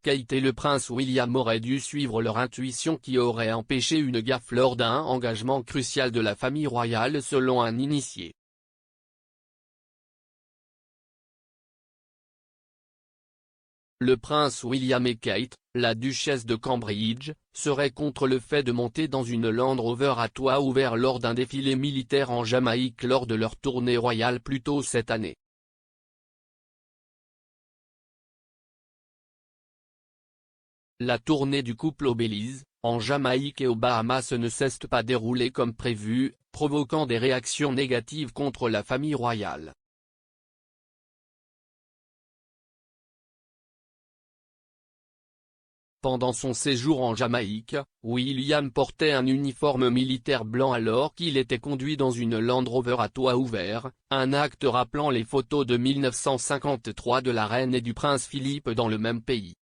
Kate et le prince William auraient dû suivre leur intuition qui aurait empêché une gaffe lors d'un engagement crucial de la famille royale selon un initié. Le prince William et Kate, la duchesse de Cambridge, seraient contre le fait de monter dans une Land Rover à toit ouvert lors d'un défilé militaire en Jamaïque lors de leur tournée royale plus tôt cette année. La tournée du couple au Belize, en Jamaïque et aux Bahamas ne cesse pas dérouler comme prévu, provoquant des réactions négatives contre la famille royale. Pendant son séjour en Jamaïque, William portait un uniforme militaire blanc alors qu'il était conduit dans une Land Rover à toit ouvert, un acte rappelant les photos de 1953 de la reine et du prince Philippe dans le même pays.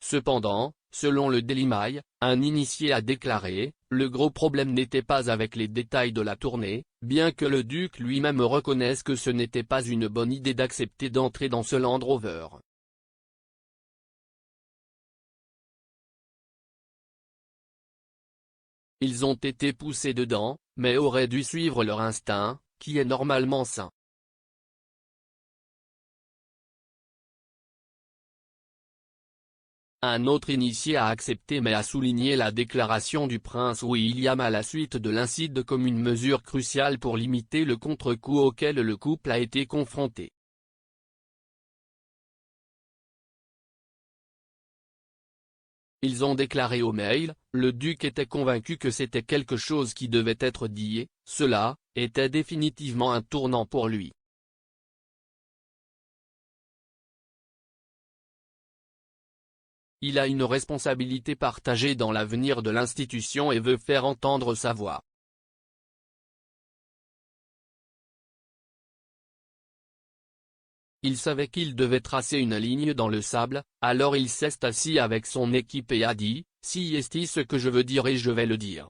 Cependant, selon le Daily Mail, un initié a déclaré, le gros problème n'était pas avec les détails de la tournée, bien que le duc lui-même reconnaisse que ce n'était pas une bonne idée d'accepter d'entrer dans ce Land Rover. Ils ont été poussés dedans, mais auraient dû suivre leur instinct, qui est normalement sain. Un autre initié a accepté mais a souligné la déclaration du prince William à la suite de l'incident comme une mesure cruciale pour limiter le contre-coup auquel le couple a été confronté. Ils ont déclaré au Mail, le duc était convaincu que c'était quelque chose qui devait être dit et, cela, était définitivement un tournant pour lui. Il a une responsabilité partagée dans l'avenir de l'institution et veut faire entendre sa voix. Il savait qu'il devait tracer une ligne dans le sable, alors il s'est assis avec son équipe et a dit, si est ce que je veux dire et je vais le dire.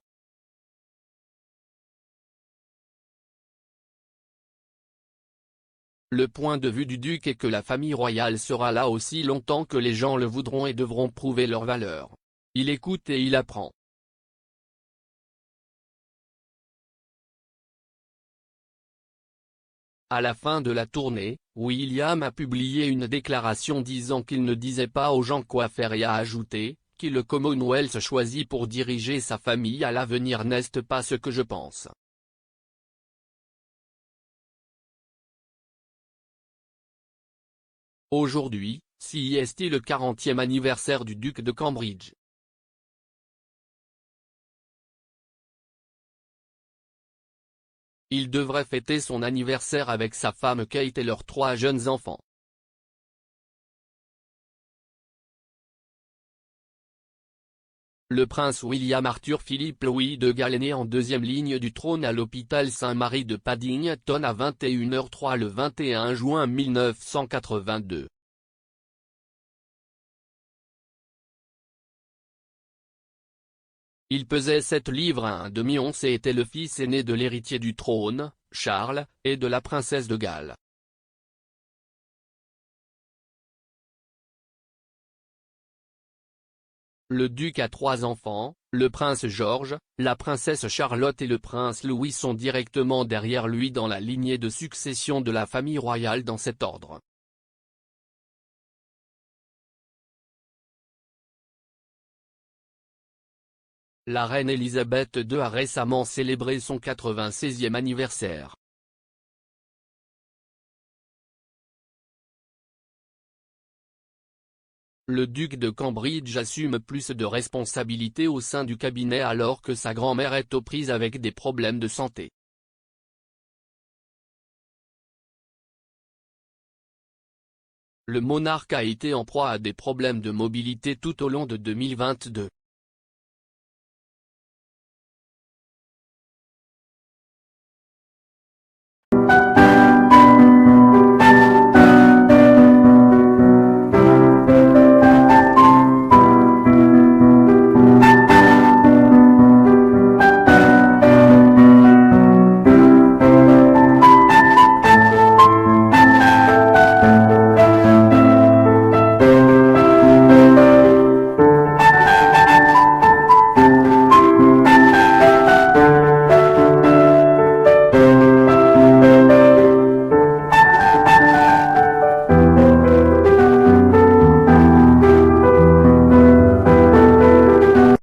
Le point de vue du duc est que la famille royale sera là aussi longtemps que les gens le voudront et devront prouver leur valeur. Il écoute et il apprend. À la fin de la tournée, William a publié une déclaration disant qu'il ne disait pas aux gens quoi faire et a ajouté, que le Commonwealth choisi pour diriger sa famille à l'avenir n'est pas ce que je pense. Aujourd'hui, c'est le 40e anniversaire du duc de Cambridge. Il devrait fêter son anniversaire avec sa femme Kate et leurs 3 jeunes enfants. Le prince William Arthur Philippe Louis de Galles est né en deuxième ligne du trône à l'hôpital Saint-Marie de Paddington à 21h03 le 21 juin 1982. Il pesait 7 livres à 1/2 once et était le fils aîné de l'héritier du trône, Charles, et de la princesse de Galles. Le duc a 3 enfants, le prince George, la princesse Charlotte et le prince Louis sont directement derrière lui dans la lignée de succession de la famille royale dans cet ordre. La reine Elisabeth II a récemment célébré son 96e anniversaire. Le duc de Cambridge assume plus de responsabilités au sein du cabinet alors que sa grand-mère est aux prises avec des problèmes de santé. Le monarque a été en proie à des problèmes de mobilité tout au long de 2022.